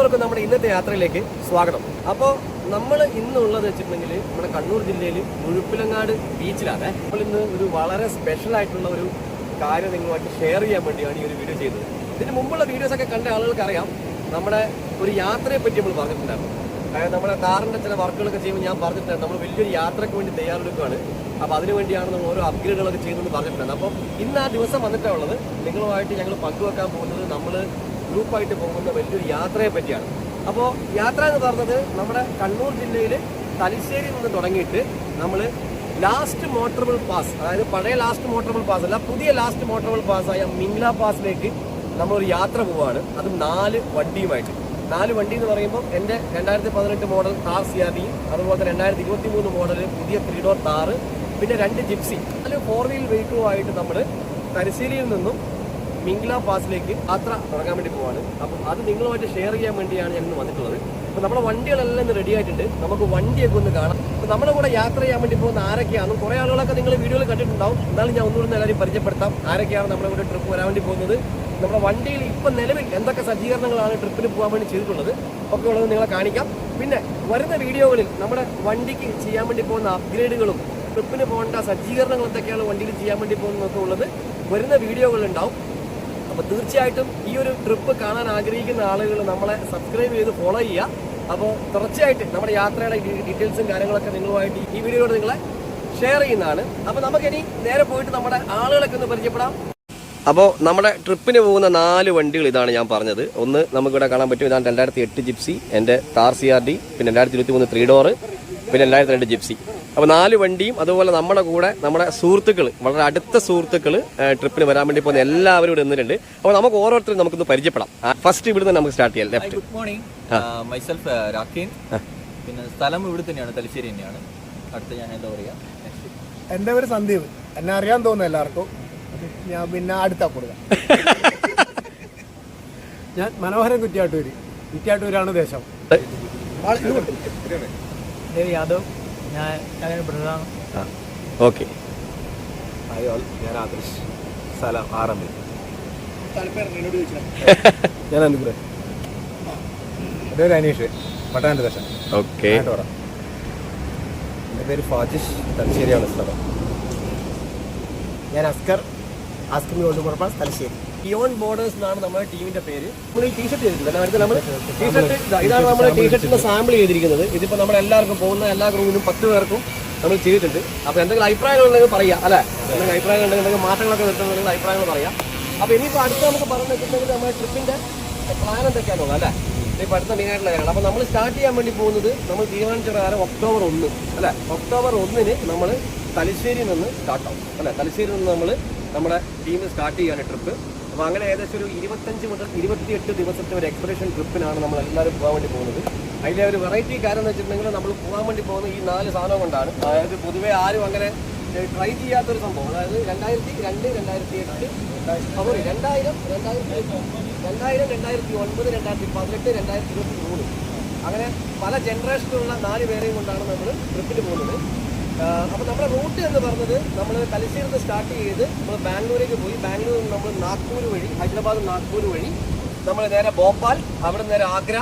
എല്ലാവർക്കും നമ്മുടെ ഇന്നത്തെ യാത്രയിലേക്ക് സ്വാഗതം. അപ്പോൾ നമ്മൾ ഇന്നുള്ളത് വെച്ചിട്ടുണ്ടെങ്കിൽ നമ്മുടെ കണ്ണൂർ ജില്ലയിൽ മുഴുപ്പിലങ്ങാട് ബീച്ചിലാണ്. നമ്മൾ ഇന്ന് ഒരു വളരെ സ്പെഷ്യൽ ആയിട്ടുള്ള ഒരു കാര്യം നിങ്ങളുമായിട്ട് ഷെയർ ചെയ്യാൻ വേണ്ടിയാണ് ഈ ഒരു വീഡിയോ ചെയ്തത്. ഇതിന് മുമ്പുള്ള വീഡിയോസൊക്കെ കണ്ട ആളുകൾക്ക് അറിയാം, നമ്മുടെ ഒരു യാത്രയെ പറ്റി നമ്മൾ പറഞ്ഞിട്ടുണ്ടായിരുന്നു. അതായത് നമ്മുടെ കാറിൻ്റെ ചില വർക്കുകളൊക്കെ ചെയ്യുമ്പോൾ ഞാൻ പറഞ്ഞിട്ടുണ്ടായിരുന്നു നമ്മൾ വലിയൊരു യാത്രയ്ക്ക് വേണ്ടി തയ്യാറെടുക്കുകയാണ്. അപ്പോൾ അതിനുവേണ്ടിയാണ് നമ്മൾ ഓരോ അപ്ഗ്രേഡുകളൊക്കെ ചെയ്യുന്നതെന്ന് പറഞ്ഞിട്ടുണ്ടായിരുന്നു. അപ്പം ഇന്ന് ആ ദിവസം വന്നിട്ടാണ് ഉള്ളത്. നിങ്ങളുമായിട്ട് ഞങ്ങൾ പങ്കുവെക്കാൻ പോകുന്നത് നമ്മൾ ഗ്രൂപ്പായിട്ട് പോകുന്ന വലിയൊരു യാത്രയെ പറ്റിയാണ്. അപ്പോൾ യാത്ര എന്ന് പറഞ്ഞത് നമ്മുടെ കണ്ണൂർ ജില്ലയിൽ തലശ്ശേരിയിൽ നിന്ന് തുടങ്ങിയിട്ട് നമ്മൾ ലാസ്റ്റ് മോട്ടറബിൾ പാസ്, അതായത് പഴയ ലാസ്റ്റ് മോട്ടറബിൾ പാസ് അല്ല, പുതിയ ലാസ്റ്റ് മോട്ടറബിൾ പാസ്സായ മിംഗ്ല പാസിലേക്ക് നമ്മളൊരു യാത്ര പോവുകയാണ്. അതും 4 വണ്ടിയുമായിട്ട്. 4 വണ്ടി എന്ന് പറയുമ്പോൾ എൻ്റെ 2018 മോഡൽ താർ സിയാബിയും അതുപോലെ തന്നെ 2023 മോഡൽ പുതിയ 3 ഡോർ താറ്, പിന്നെ 2 ജിപ്സി, 4 വീൽ വെഹിക്കിളുമായിട്ട് നമ്മൾ തലശ്ശേരിയിൽ നിന്നും മിംഗ്ല പാസിലേക്ക് യാത്ര തുടങ്ങാൻ വേണ്ടി പോവാണ്. അപ്പം അത് നിങ്ങളുമായിട്ട് ഷെയർ ചെയ്യാൻ വേണ്ടിയാണ് ഞാൻ ഇന്ന് വന്നിട്ടുള്ളത്. അപ്പോൾ നമ്മുടെ വണ്ടികളെല്ലാം ഇന്ന് റെഡി ആയിട്ടുണ്ട്. നമുക്ക് വണ്ടിയൊക്കെ ഒന്ന് കാണാം. അപ്പോൾ നമ്മുടെ കൂടെ യാത്ര ചെയ്യാൻ വേണ്ടി പോകുന്ന ആരൊക്കെയാണ്, കുറേ ആളുകളൊക്കെ നിങ്ങൾ വീഡിയോയിൽ കണ്ടിട്ടുണ്ടാവും. എന്നാലും ഞാൻ ഒന്നുകൂടി എല്ലാവരും പരിചയപ്പെടുത്താം ആരൊക്കെയാണ് നമ്മുടെ കൂടെ ട്രിപ്പ് വരാൻ വേണ്ടി പോകുന്നത്. നമ്മുടെ വണ്ടിയിൽ ഇപ്പം നിലവിൽ എന്തൊക്കെ സജ്ജീകരണങ്ങളാണ് ട്രിപ്പിന് പോകാൻ വേണ്ടി ചെയ്തിട്ടുള്ളത് ഒക്കെ ഉള്ളത് നിങ്ങളെ കാണിക്കാം. പിന്നെ വരുന്ന വീഡിയോകളിൽ നമ്മുടെ വണ്ടിക്ക് ചെയ്യാൻ വേണ്ടി പോകുന്ന അപ്ഗ്രേഡുകളും ട്രിപ്പിന് പോകേണ്ട സജ്ജീകരണങ്ങൾ എന്തൊക്കെയാണ് വണ്ടിയിൽ ചെയ്യാൻ വേണ്ടി പോകുന്നതൊക്കെ ഉള്ളത് വരുന്ന വീഡിയോകളുണ്ടാവും. അപ്പോൾ തീർച്ചയായിട്ടും ഈ ഒരു ട്രിപ്പ് കാണാൻ ആഗ്രഹിക്കുന്ന ആളുകൾ നമ്മളെ സബ്സ്ക്രൈബ് ചെയ്ത് ഫോളോ ചെയ്യുക. അപ്പോൾ തീർച്ചയായിട്ടും നമ്മുടെ യാത്രയുടെ ഡീറ്റെയിൽസും കാര്യങ്ങളൊക്കെ നിങ്ങളുമായിട്ട് ഈ വീഡിയോയോട് നിങ്ങളെ ഷെയർ ചെയ്യുന്നതാണ്. അപ്പോൾ നമുക്കിനി നേരെ പോയിട്ട് നമ്മുടെ ആളുകളൊക്കെ ഒന്ന് പരിചയപ്പെടാം. അപ്പോൾ നമ്മുടെ ട്രിപ്പിന് പോകുന്ന 4 വണ്ടികൾ ഇതാണ് ഞാൻ പറഞ്ഞത്. ഒന്ന് നമുക്കിവിടെ കാണാൻ പറ്റും, ഇതാണ് 2008 ജിപ്സി, എൻ്റെ താർ CRD, പിന്നെ 2023 3 ഡോർ, പിന്നെ 2002 ജിപ്സി. അപ്പോൾ 4 വണ്ടിയും അതുപോലെ നമ്മുടെ കൂടെ നമ്മുടെ സുഹൃത്തുക്കൾ, വളരെ അടുത്ത സുഹൃത്തുക്കൾ ട്രിപ്പിന് വരാൻ വേണ്ടി പോകുന്ന എല്ലാവരും ഇവിടെ നിന്നിട്ടുണ്ട്. അപ്പോൾ നമുക്ക് ഓരോരുത്തരും നമുക്കൊന്ന് പരിചയപ്പെടാം. ഫസ്റ്റ് ഇവിടുന്ന് നമുക്ക് സ്റ്റാർട്ട് ചെയ്യാം. Left. Good morning, myself Rakheen. പിന്നെ സ്ഥലം ഇവിടെ തന്നെയാണ്, തലശ്ശേരി തന്നെയാണ്. അടുത്ത ഞാൻ എന്താ പറയുക, എൻ്റെ പേര് സന്ദീപ്. എന്നെ അറിയാൻ തോന്നുന്നു എല്ലാവർക്കും. ഞാൻ പിന്നെ അടുത്ത കൊടുക്കാം. ഞാൻ മനോഹരൻ കുറ്റ്യാട്ടൂരാണ് ദേശം. യാദവ്, ഞാൻ ബ്രദറാണ്. ഓക്കെ. ഞാൻ ആദർശ്, സ്ഥലം ആറമ്മിൽ. ഞാൻ അനുഗ്രഹം. എൻ്റെ പേര് അനീഷ്, പട്ടാൻ്റെ ദേശം. ഓക്കെ. എൻ്റെ പേര് ഫാജിഷ്, തലശ്ശേരിയാണ് സ്ഥലം. ഞാൻ അസ്കർ, ആസ്കമി കൊണ്ടുപുറപ്പാണ്, തലശ്ശേരി. ബിയോണ്ട് ബോർഡേഴ്സ് എന്നാണ് നമ്മുടെ ടീമിന്റെ പേര്. നമ്മൾ ഈ ടീഷർട്ട് ചെയ്തിട്ടുണ്ട്. നമ്മൾ ടീഷർട്ട് ഇതാണ് നമ്മുടെ ടീഷർട്ടിന്റെ സാമ്പിൾ ചെയ്തിരിക്കുന്നത്. ഇതിപ്പോൾ നമ്മുടെ എല്ലാവർക്കും പോകുന്ന എല്ലാ ഗ്രൂപ്പിനും 10 പേർക്കും നമ്മൾ ചെയ്തിട്ടുണ്ട്. അപ്പോൾ എന്തെങ്കിലും അഭിപ്രായങ്ങൾ ഉണ്ടെങ്കിൽ പറയാം, അല്ലേ? എന്തെങ്കിലും അഭിപ്രായങ്ങൾ ഉണ്ടെങ്കിൽ മാറ്റങ്ങളൊക്കെ വരുത്തുന്ന അഭിപ്രായങ്ങൾ പറയാം. അപ്പോൾ ഇനിയിപ്പോൾ അടുത്ത് നമുക്ക് പറഞ്ഞു വെച്ചിട്ടുണ്ടെങ്കിൽ നമ്മുടെ ട്രിപ്പിന്റെ പ്ലാൻ എന്തൊക്കെയാണെന്നുള്ളത്, അല്ലേ? ഇപ്പോൾ അടുത്ത മെയിനായിട്ടുള്ള കാര്യമാണ്. അപ്പോൾ നമ്മൾ സ്റ്റാർട്ട് ചെയ്യാൻ വേണ്ടി പോകുന്നത് നമ്മൾ തീരുമാനിച്ച പ്രകാരം ഒക്ടോബർ 1, അല്ലേ? ഒക്ടോബർ 1 നമ്മൾ തലശ്ശേരിയിൽ നിന്ന് സ്റ്റാർട്ടാവും, അല്ലേ? തലശ്ശേരിയിൽ നിന്ന് നമ്മൾ നമ്മുടെ ടീം സ്റ്റാർട്ട് ചെയ്യാണ് ട്രിപ്പ്. അപ്പോൾ അങ്ങനെ ഏകദേശം ഒരു 25 മുതൽ 28 ദിവസത്തെ ഒരു എക്സ്പ്രഷൻ ട്രിപ്പിനാണ് നമ്മൾ എല്ലാവരും പോകാൻ വേണ്ടി പോകുന്നത്. അതിലെ ഒരു വെറൈറ്റി കാര്യം എന്ന് വെച്ചിട്ടുണ്ടെങ്കിൽ നമ്മൾ പോകാൻ വേണ്ടി പോകുന്ന ഈ 4 സാധനം കൊണ്ടാണ്. അതായത് പൊതുവേ ആരും അങ്ങനെ ട്രൈ ചെയ്യാത്തൊരു സംഭവം. അതായത് 2002, 2008, 2000, 2009, 2018, 2023 അങ്ങനെ പല ജനറേഷനിലുള്ള 4 പേരെയും കൊണ്ടാണ് നമ്മൾ ട്രിപ്പിന് പോകുന്നത്. അപ്പോൾ നമ്മുടെ റൂട്ട് എന്ന് പറഞ്ഞത് നമ്മൾ തലശ്ശേരിയിൽ നിന്ന് സ്റ്റാർട്ട് ചെയ്ത് നമ്മൾ ബാംഗ്ലൂരേക്ക് പോയി. ബാംഗ്ലൂരിൽ നിന്ന് നമ്മൾ നാഗ്പൂർ വഴി, ഹൈദരാബാദ് നാഗ്പൂർ വഴി നമ്മൾ നേരെ ഭോപ്പാൽ, അവിടെ നേരെ ആഗ്ര,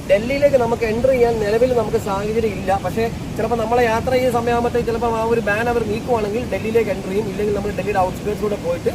ഡൽഹിയിലേക്ക് നമുക്ക് എൻ്റർ ചെയ്യാൻ നിലവിൽ നമുക്ക് സാഹചര്യം ഇല്ല. പക്ഷേ ചിലപ്പോൾ നമ്മളെ യാത്ര ചെയ്യുന്ന സമയമാകുമ്പോഴത്തേക്ക് ചിലപ്പോൾ ആ ഒരു ബാൻ അവർ നീക്കുവാണെങ്കിൽ ഡൽഹിയിലേക്ക് എൻ്റർ ചെയ്യും. ഇല്ലെങ്കിൽ നമ്മൾ ഡൽഹിയുടെ ഔട്ട്സ്കേർട്സിലൂടെ പോയിട്ട്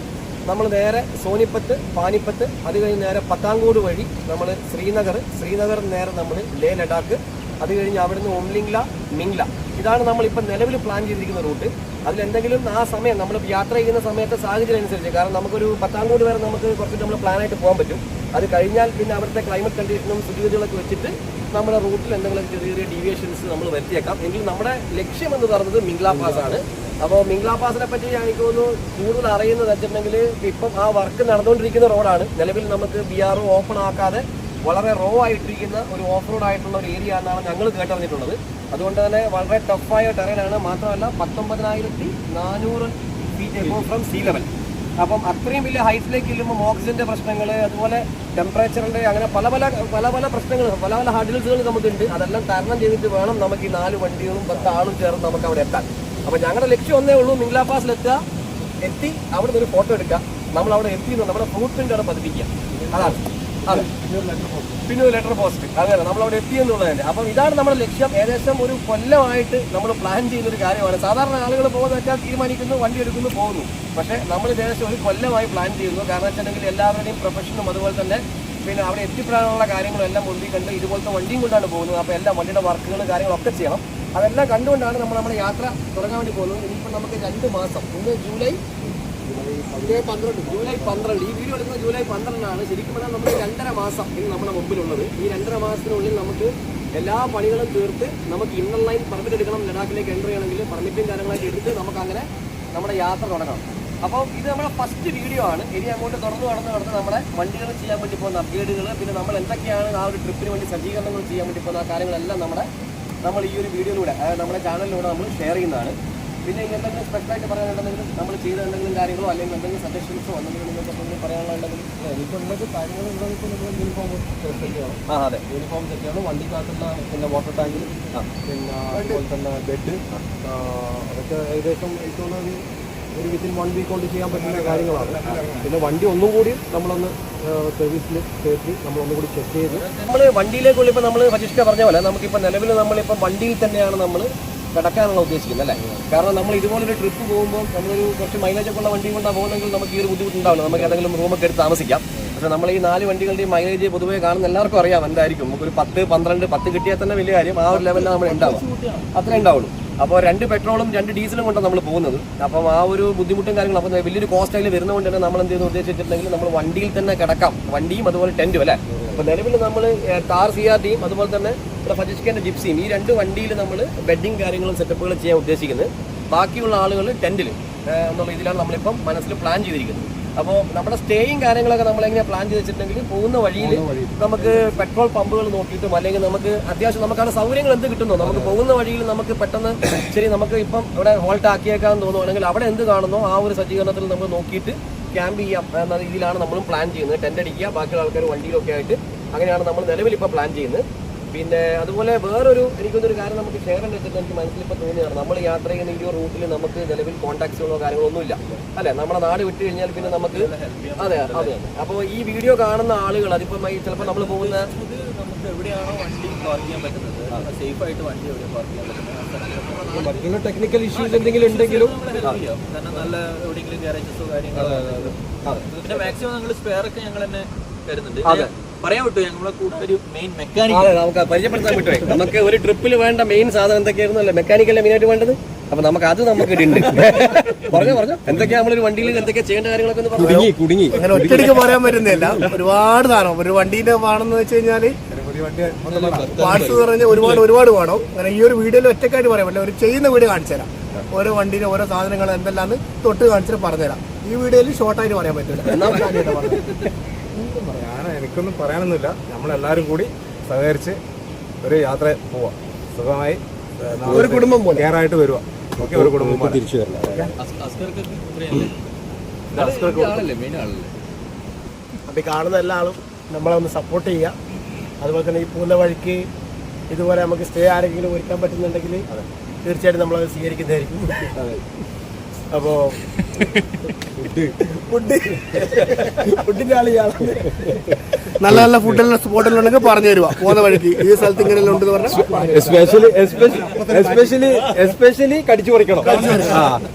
നമ്മൾ നേരെ സോനിപ്പത്ത്, പാനിപ്പത്ത്, അത് കഴിഞ്ഞ് നേരെ പത്താൻകോട് വഴി നമ്മൾ ശ്രീനഗർ നേരെ നമ്മൾ ലേ ലഡാക്ക്, അത് കഴിഞ്ഞ് അവിടുന്ന് ഒംലിംഗ്ല, മിംഗ്ല. ഇതാണ് നമ്മളിപ്പോൾ നിലവിൽ പ്ലാൻ ചെയ്തിരിക്കുന്ന റൂട്ട്. അതിലെന്തെങ്കിലും ആ സമയം നമ്മൾ യാത്ര ചെയ്യുന്ന സമയത്തെ സാഹചര്യം അനുസരിച്ച്, കാരണം നമുക്കൊരു പത്താൻകോട് വരെ നമുക്ക് കുറച്ച് നമ്മൾ പ്ലാനായിട്ട് പോകാൻ പറ്റും. അത് കഴിഞ്ഞാൽ പിന്നെ അവിടുത്തെ ക്ലൈമറ്റ് കണ്ടീഷനും സ്ഥിതിഗതികളൊക്കെ വെച്ചിട്ട് നമ്മുടെ റൂട്ടിൽ എന്തെങ്കിലും ചെറിയ ഡീവിയേഷൻസ് നമ്മൾ വരുത്തിയേക്കാം. എങ്കിൽ നമ്മുടെ ലക്ഷ്യം എന്ന് പറയുന്നത് മിംഗ്ല പാസ് ആണ്. അപ്പോൾ മിംഗ്ല പാസിനെ പറ്റി എനിക്ക് തോന്നുന്നു കൂടുതൽ അറിയുന്നത് വെച്ചിട്ടുണ്ടെങ്കിൽ ഇപ്പം ആ വർക്ക് നടന്നുകൊണ്ടിരിക്കുന്ന റോഡാണ്. നിലവിൽ നമുക്ക് BRO ഓപ്പൺ ആക്കാതെ വളരെ റോ ആയിട്ടിരിക്കുന്ന ഒരു ഓഫ് റോഡ് ആയിട്ടുള്ള ഒരു ഏരിയ എന്നാണ് ഞങ്ങൾ കേട്ടറിഞ്ഞിട്ടുള്ളത്. അതുകൊണ്ട് തന്നെ വളരെ ടഫായ ടെറൈനാണ്. മാത്രമല്ല 19,400 feet above from see level. അപ്പം അത്രയും വലിയ ഹൈറ്റിലേക്ക് ചെല്ലുമ്പോൾ ഓക്സിജൻ്റെ പ്രശ്നങ്ങൾ, അതുപോലെ ടെമ്പറേച്ചറിൻ്റെ, അങ്ങനെ പല പ്രശ്നങ്ങൾ, പല ഹഡിൽസുകൾ നമുക്കുണ്ട്. അതെല്ലാം തരണം ചെയ്തിട്ട് വേണം നമുക്ക് ഈ 4 വണ്ടികളും 10 ആളും ചേർന്ന് നമുക്ക് അവിടെ എത്താൻ. അപ്പോൾ ഞങ്ങളുടെ ലക്ഷ്യം ഒന്നേ ഉള്ളൂ, മിംഗ്ല പാസിലെത്തുക, എത്തി അവിടെ നിന്ന് ഒരു ഫോട്ടോ എടുക്കുക, നമ്മൾ അവിടെ എത്തി നമ്മുടെ ഫുട് പ്രിൻ്റ് അവിടെ പതിപ്പിക്കുക. അതാണ്. അതെ, പിന്നെ ഒരു ലെറ്റർ പോസ്റ്റ്, അങ്ങനെ നമ്മളവിടെ എത്തിയെന്നുള്ളതന്നെ. അപ്പം ഇതാണ് നമ്മുടെ ലക്ഷ്യം. ഏകദേശം ഒരു കൊല്ലമായിട്ട് നമ്മൾ പ്ലാൻ ചെയ്യുന്ന ഒരു കാര്യമാണ്. സാധാരണ ആളുകൾ പോകുന്ന വെച്ചാൽ തീരുമാനിക്കുന്നു, വണ്ടി എടുക്കുന്നു, പോകുന്നു. പക്ഷേ നമ്മൾ ഏകദേശം ഒരു കൊല്ലമായി പ്ലാൻ ചെയ്യുന്നു. കാരണം വെച്ചിട്ടുണ്ടെങ്കിൽ എല്ലാവരുടെയും പ്രൊഫഷനും അതുപോലെ തന്നെ പിന്നെ അവിടെ എത്തിപ്പെടാനുള്ള കാര്യങ്ങളും എല്ലാം മുൻപിൽ കണ്ട് ഇതുപോലത്തെ വണ്ടിയും കൊണ്ടാണ് പോകുന്നത്. അപ്പോൾ എല്ലാ വണ്ടിയുടെ വർക്കുകളും കാര്യങ്ങളൊക്കെ ചെയ്യണം. അതെല്ലാം കണ്ടുകൊണ്ടാണ് നമ്മുടെ യാത്ര തുടങ്ങാൻ വേണ്ടി പോകുന്നത്. ഇനിയിപ്പോൾ നമുക്ക് 2 മാസം, ഇന്ന് ജൂലൈ 12, ഈ വീഡിയോ എടുക്കുന്നത് ജൂലൈ 12 ശരിക്കും പറഞ്ഞാൽ നമുക്ക് 2.5 മാസം ഇനി നമ്മുടെ മുമ്പിലുള്ളത്. ഈ 2.5 മാസത്തിനുള്ളിൽ നമുക്ക് എല്ലാ പണികളും തീർത്ത് നമുക്ക് ഇന്നർ ലൈൻ പെർമിറ്റ് എടുക്കണം. ലഡാക്കിലേക്ക് എൻ്റർ ചെയ്യണമെങ്കിൽ പെർമിറ്റും കാര്യങ്ങളൊക്കെ എടുത്ത് നമുക്ക് അങ്ങനെ നമ്മുടെ യാത്ര തുടങ്ങണം. അപ്പോൾ ഇത് നമ്മുടെ ഫസ്റ്റ് വീഡിയോ ആണ്. ഇനി അങ്ങോട്ട് നടന്ന് നമ്മുടെ വണ്ടികൾ ചെയ്യാൻ വേണ്ടി പോകുന്ന അപ്ഗ്രേഡുകൾ, പിന്നെ നമ്മൾ എന്തൊക്കെയാണ് ആ ഒരു ട്രിപ്പിന് വേണ്ടി സജ്ജീകരണങ്ങൾ ചെയ്യാൻ വേണ്ടി പോകുന്ന ആ കാര്യങ്ങളെല്ലാം നമ്മൾ ഈ ഒരു വീഡിയോയിലൂടെ നമ്മുടെ ചാനലിലൂടെ നമ്മൾ ഷെയർ ചെയ്യുന്നതാണ്. പിന്നെ എന്തെങ്കിലും സ്പെഷ്യലായിട്ട് പറയാനുണ്ടെങ്കിൽ നമ്മൾ ചെയ്ത എന്തെങ്കിലും കാര്യങ്ങളോ അല്ലെങ്കിൽ എന്തെങ്കിലും സജഷൻസോ എന്തെങ്കിലും നിങ്ങൾക്ക് എന്തെങ്കിലും പറയാനുണ്ടെങ്കിൽ ഇപ്പോൾ ഉള്ളത് കാര്യങ്ങൾ ഇപ്പോൾ നമ്മൾ യൂണിഫോം സെറ്റ് ചെയ്യണം. അതെ, യൂണിഫോം സെറ്റ് ചെയ്യണം. വണ്ടിക്കകത്തുള്ള പിന്നെ വാട്ടർ ടാങ്ക്, പിന്നെ അതുപോലെ തന്നെ ബെഡ്, അതൊക്കെ ഏകദേശം ഇട്ടുള്ളത് ഒരു വിത്തിൻ 1 വീക്ക് കൊണ്ട് ചെയ്യാൻ പറ്റുന്ന കാര്യങ്ങളാണ്. പിന്നെ വണ്ടി ഒന്നും കൂടി നമ്മളൊന്ന് സർവീസിൽ കയറ്റി നമ്മളൊന്നും കൂടി ചെക്ക് ചെയ്ത് നമ്മൾ വണ്ടിയിലേക്കുള്ള ഇപ്പോൾ നമ്മൾ സജിഷ്ക പറഞ്ഞ പോലെ നമുക്കിപ്പോൾ നിലവിൽ നമ്മളിപ്പോൾ വണ്ടിയിൽ തന്നെയാണ് നമ്മൾ കിടക്കാനുള്ള ഉദ്ദേശിക്കുന്നത് അല്ലേ. കാരണം നമ്മൾ ഇതുപോലൊരു ട്രിപ്പ് പോകുമ്പോൾ നമ്മളൊരു കുറച്ച് മൈലേജൊക്കെ ഉള്ള വണ്ടി കൊണ്ടാണ് പോകുന്നെങ്കിൽ നമുക്ക് ഈ ഒരു ബുദ്ധിമുട്ടുണ്ടാവില്ല. നമുക്ക് ഏതെങ്കിലും റൂമൊക്കെ എടുത്ത് താമസിക്കാം. പക്ഷേ നമ്മൾ ഈ 4 വണ്ടികളുടെയും മൈലേജ് പൊതുവേ കാണുന്ന എല്ലാവർക്കും അറിയാം എന്തായിരിക്കും. നമുക്കൊരു 10, 12, 10 കിട്ടിയാൽ തന്നെ വലിയ കാര്യം. ആ ഒരു ലെവലിൽ നമ്മൾ ഉണ്ടാവും, അത്രേ ഉണ്ടാവുള്ളൂ. അപ്പോൾ 2 പെട്രോളും 2 ഡീസലും കൊണ്ടാണ് നമ്മൾ പോകുന്നത്. അപ്പം ആ ഒരു ബുദ്ധിമുട്ടും കാര്യങ്ങളും അപ്പം വലിയൊരു കോസ്റ്റ് അതിൽ വരുന്നതുകൊണ്ട് തന്നെ നമ്മൾ എന്ത് ചെയ്യുന്നു ഉദ്ദേശിച്ചിട്ടുണ്ടെങ്കിൽ നമ്മൾ വണ്ടിയിൽ തന്നെ കിടക്കാം. വണ്ടിയും അതുപോലെ ടെൻറ്റും അല്ലേ. അപ്പോൾ നിലവിൽ നമ്മൾ കാർ CRTയും അതുപോലെ തന്നെ ഇവിടെ ഫജിഷ്കേൻ്റെ ജിപ്സിയും ഈ 2 വണ്ടിയിൽ നമ്മൾ ബെഡിങ് കാര്യങ്ങളും സെറ്റപ്പുകളും ചെയ്യാൻ ഉദ്ദേശിക്കുന്നത്. ബാക്കിയുള്ള ആളുകൾ ടെൻറ്റിൽ എന്നുള്ള ഇതിലാണ് നമ്മളിപ്പം മനസ്സിൽ പ്ലാൻ ചെയ്തിരിക്കുന്നത്. അപ്പോൾ നമ്മുടെ സ്റ്റേയും കാര്യങ്ങളൊക്കെ നമ്മളെങ്ങനെ പ്ലാൻ ചെയ്ത് വെച്ചിട്ടുണ്ടെങ്കിൽ പോകുന്ന വഴിയിൽ നമുക്ക് പെട്രോൾ പമ്പുകൾ നോക്കിയിട്ടും അല്ലെങ്കിൽ നമുക്ക് അത്യാവശ്യം നമുക്കാണ് സൗകര്യങ്ങൾ എന്ത് കിട്ടുന്നോ നമുക്ക് പോകുന്ന വഴിയിൽ നമുക്ക് പെട്ടെന്ന് ശരി നമുക്ക് ഇപ്പം ഇവിടെ ഹോൾട്ട് ആക്കിയേക്കാന്ന് തോന്നുവാണെങ്കിൽ അവിടെ എന്ത് കാണുന്നോ ആ ഒരു സജ്ജീകരണത്തിൽ നമ്മൾ നോക്കിയിട്ട് ക്യാമ്പ് ചെയ്യാം എന്ന രീതിയിലാണ് നമ്മളും പ്ലാൻ ചെയ്യുന്നത്. ടെൻ്റ് അടിക്കുക, ബാക്കിയുള്ള ആൾക്കാർ വണ്ടിയിലൊക്കെ ആയിട്ട് അങ്ങനെയാണ് നമ്മൾ നിലവിൽ ഇപ്പോൾ പ്ലാൻ ചെയ്യുന്നത്. പിന്നെ അതുപോലെ വേറൊരു എനിക്കൊന്നൊരു കാര്യം നമുക്ക് ഷെയർ ചെയ്യാൻ വെച്ചിട്ട് എനിക്ക് മനസ്സിലിപ്പോൾ തോന്നിയാണ് നമ്മൾ യാത്ര ചെയ്യുന്ന ഈ ഒരു റൂട്ടിൽ നമുക്ക് നിലവിൽ കോൺടാക്ട്സുകളോ കാര്യങ്ങളൊന്നുമില്ല അല്ലേ. നമ്മുടെ നാട് വിട്ട് കഴിഞ്ഞാൽ പിന്നെ നമുക്ക് അതെ. അപ്പോൾ ഈ വീഡിയോ കാണുന്ന ആളുകൾ അതിപ്പം ചിലപ്പോൾ നമ്മൾ പോകുന്ന നമുക്ക് എവിടെയാണോ വണ്ടി പാർക്ക് ചെയ്യാൻ പറ്റുന്നത് സേഫ് ആയിട്ട് വണ്ടി എവിടെ പാർക്ക് ചെയ്യാൻ പറ്റുന്നത് മറ്റുള്ള ടെക്നിക്കൽ ഇഷ്യൂസ് എന്തെങ്കിലും ഉണ്ടെങ്കിലും കാരണം നല്ല എവിടെയെങ്കിലും ഗാരേജസോ കാര്യങ്ങളോ. പിന്നെ മാക്സിമം ഞങ്ങൾ സ്പെയർ ഒക്കെ ഞങ്ങൾ തന്നെ തരുന്നുണ്ട്. പറയാൻ വിട്ടു ഞങ്ങളെ കൂട്ടൊരു മെയിൻ മെക്കാനിക്. അതെ, നമുക്ക് പരിചയപ്പെടുത്താൻ വിട്ടു. നമുക്ക് ഒരു ട്രിപ്പിൽ വേണ്ട മെയിൻ സാധനം എന്തൊക്കെയായിരുന്നു അല്ലേ, മെക്കാനിക്കല്ലേ മെയിനായിട്ട് വേണ്ടത്. അപ്പൊ നമുക്ക് അത് നമുക്ക് ഉണ്ട്. പറഞ്ഞു എന്തൊക്കെയാ നമ്മളൊരു വണ്ടിയിൽ എന്തൊക്കെയാ ചെയ്യേണ്ട കാര്യങ്ങളൊക്കെ ഒന്ന് കുടുങ്ങി അങ്ങനെ ഒറ്റയടിക്ക് പറയാൻ പറ്റുന്നില്ല. ഒരുപാട് സാധനം ഒരു വണ്ടീന്റെ വേണമെന്ന് വെച്ച് കഴിഞ്ഞാല് പാർട്സ് പറഞ്ഞാൽ ഒരുപാട് വേണം. അങ്ങനെ ഈ ഒരു വീഡിയോയിൽ ഒറ്റക്കായിട്ട് പറയാൻ പറ്റില്ല. ഒരു ചെയ്യുന്ന വീഡിയോ കാണിച്ചു തരാം. ഓരോ വണ്ടിയുടെ ഓരോ സാധനങ്ങൾ എന്തെല്ലാന്ന് തൊട്ട് കാണിച്ചിട്ട് പറഞ്ഞുതരാം. ഈ വീഡിയോയിൽ ഷോർട്ടായിട്ട് പറയാൻ പറ്റില്ല. എനിക്കൊന്നും പറയാനൊന്നുമില്ല. നമ്മളെല്ലാവരും കൂടി സഹകരിച്ച് ഒരു യാത്ര പോവാം. സുഖമായി ഒരു കുടുംബം പോലെ കെയറായിട്ട് വരുക. ഓക്കെ, ഒരു കുടുംബം തിരിച്ചു വരില്ല. അപ്പോൾ ഈ കാണുന്ന എല്ലാ ആളും നമ്മളെ ഒന്ന് സപ്പോർട്ട് ചെയ്യുക. അതുപോലെ തന്നെ ഈ പോകുന്ന വഴിക്ക് ഇതുപോലെ നമുക്ക് സ്റ്റേ ആരെങ്കിലും ഒരുക്കാൻ പറ്റുന്നുണ്ടെങ്കിൽ തീർച്ചയായിട്ടും നമ്മളത് സ്വീകരിക്കുന്നതായിരിക്കും. അപ്പോൾ ഫുഡിൻ്റെ ആൾ ഇയാളാണ്. നല്ല നല്ല ഫുഡെല്ലാം സ്പോട്ടിലുണ്ടെങ്കിൽ പറഞ്ഞു തരുക. പോകുന്ന വഴിക്ക് ഈ സ്ഥലത്ത് ഇങ്ങനെയെല്ലാം ഉണ്ടെന്ന് പറഞ്ഞാൽ എസ്പെഷ്യലി കടിച്ചു പറിക്കണം.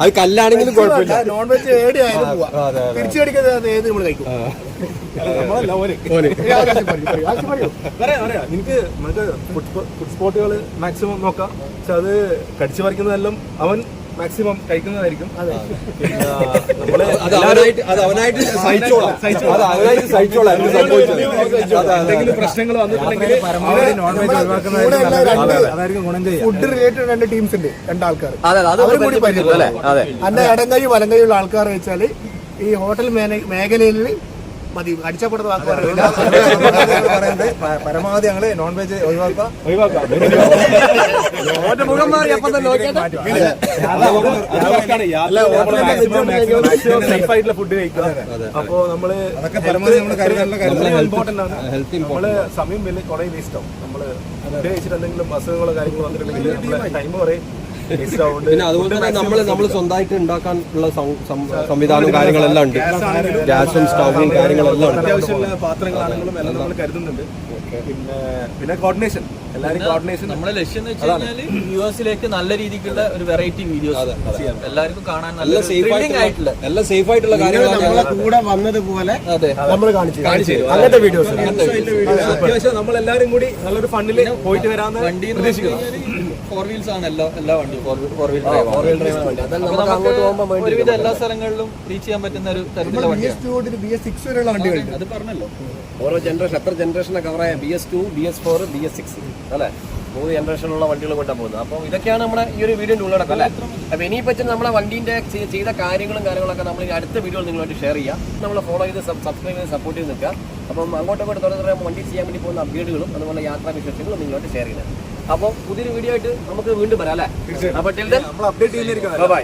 അത് കല്ലാണെങ്കിലും കുഴപ്പമില്ല. നോൺ വെജ് ഏടി ആയാലും പോവാം. തിരിച്ചു കടിക്കുന്നത് ഏത് നമ്മൾ കഴിക്കും. എനിക്ക് നമുക്ക് ഫുഡ് സ്പോട്ടുകൾ മാക്സിമം നോക്കാം. പക്ഷെ അത് കടിച്ചു പറിക്കുന്നതെല്ലാം അവൻ മാക്സിമം കഴിക്കുന്നതായിരിക്കും. എന്തെങ്കിലും പ്രശ്നങ്ങൾ വന്നിട്ടുണ്ടെങ്കിൽ അതായിരിക്കും ഗുണം ചെയ്യുക. ഫുഡ് റിലേറ്റഡ് 2 ടീംസ് ഉണ്ട്, 2 ആൾക്കാർ. അവരും കൂടി അന്റെ ഇടങ്കൈ വലങ്കൈയുള്ള ആൾക്കാർ വെച്ചാല് ഈ ഹോട്ടൽ മേഖലയിൽ മതി അടിച്ചപ്പെടുന്ന പറയുന്നത് പരമാവധി ഞങ്ങള് നോൺ വെജ് ഒഴിവാക്കാം. ഫുഡ് കഴിക്കുക. അപ്പോ നമ്മള് ഇമ്പോർട്ടന്റ് ആണ്. നമ്മള് സമയം വലിയ കുറെ വേസ്റ്റ് ആവും. നമ്മള് ഫുഡ് കഴിച്ചിട്ട് എന്തെങ്കിലും അസുഖങ്ങളോ കാര്യങ്ങളോ വന്നിട്ടുണ്ടെങ്കിൽ നമ്മള് ടൈം പറയും പിന്നെ അതുപോലെ തന്നെ നമ്മൾ സ്വന്തമായിട്ട് ഉണ്ടാക്കാനുള്ള സംവിധാനവും കാര്യങ്ങളെല്ലാം ഉണ്ട്. ഗ്യാസും സ്റ്റൗവും കാര്യങ്ങളെല്ലാം ഉണ്ട്. അത്യാവശ്യമുള്ള പാത്രങ്ങളാണെങ്കിലും എല്ലാം നമ്മൾ കരുതുന്നുണ്ട്. പിന്നെ കോർഡിനേഷൻ, എല്ലാവരും കോർഡിനേഷൻ. നമ്മുടെ ലക്ഷ്യം എന്ന് വെച്ച് കഴിഞ്ഞാൽ യുഎസിലേക്ക് നല്ല രീതിക്കുള്ള ഒരു വെറൈറ്റി വീഡിയോസ് ചെയ്യാം, എല്ലാവർക്കും കാണാൻ നല്ല ത്രില്ലിംഗ് ആയിട്ടുള്ള എല്ലാം സേഫ് ആയിട്ടുള്ള കാര്യങ്ങളാണ് കൂടെ വന്നതുപോലെ അതെ നമ്മൾ കാണിച്ചു അങ്ങനത്തെ വീഡിയോസ്. അത്യാവശ്യം നമ്മളെല്ലാവരും കൂടി നല്ലൊരു ഫണ്ടില് പോയിട്ട് വരാന്ന് വണ്ടി ഫോർ വീൽസ് ആണ് എല്ലാ വണ്ടിയും ഫോർ വീൽ അങ്ങോട്ട് ഒരുവിധ എല്ലാ സ്ഥലങ്ങളിലും റീച്ച് ചെയ്യാൻ പറ്റുന്ന ഒരു തരത്തിലുള്ള വണ്ടിയാണ്. BS6 വരെയുള്ള വണ്ടികളുണ്ട്. അത് പറഞ്ഞല്ലോ, ഓരോ ജനറേഷൻ എത്ര ജനറേഷനെ കവറായ BS2, BS4, BS6 അല്ലേ, 3 ജനറേഷനുള്ള വണ്ടികൾ കൊണ്ടാണ് പോകുന്നത്. അപ്പോൾ ഇതൊക്കെയാണ് നമ്മുടെ ഈ ഒരു വീഡിയോൻ്റെ ഉള്ളടക്കം അല്ലേ. അപ്പോൾ ഇനിയിപ്പോൾ നമ്മളെ വണ്ടീൻ്റെ ചെയ്ത കാര്യങ്ങളൊക്കെ നമ്മൾ ഈ അടുത്ത വീഡിയോയിൽ നിങ്ങളുമായിട്ട് ഷെയർ ചെയ്യാം. നമ്മൾ ഫോളോ ചെയ്ത് സബ്സ്ക്രൈബ് ചെയ്ത് സപ്പോർട്ട് ചെയ്ത് നിൽക്കുക. അപ്പം അങ്ങോട്ടൊക്കെ തുടർന്ന് വണ്ടി ചെയ്യാൻ വേണ്ടി പോകുന്ന അപ്ഡേറ്റുകളും അതുപോലെ യാത്രാ വിശേഷങ്ങളും നിങ്ങളുമായിട്ട് ഷെയർ ചെയ്യുന്നത്. അപ്പോൾ പുതിയൊരു വീഡിയോ ആയിട്ട് നമുക്ക് വീണ്ടും വരാം അല്ലേ. അപ്പോൾ നമ്മൾ അപ്ഡേറ്റ് ചെയ്യുന്നതായിരിക്കും. ബൈ.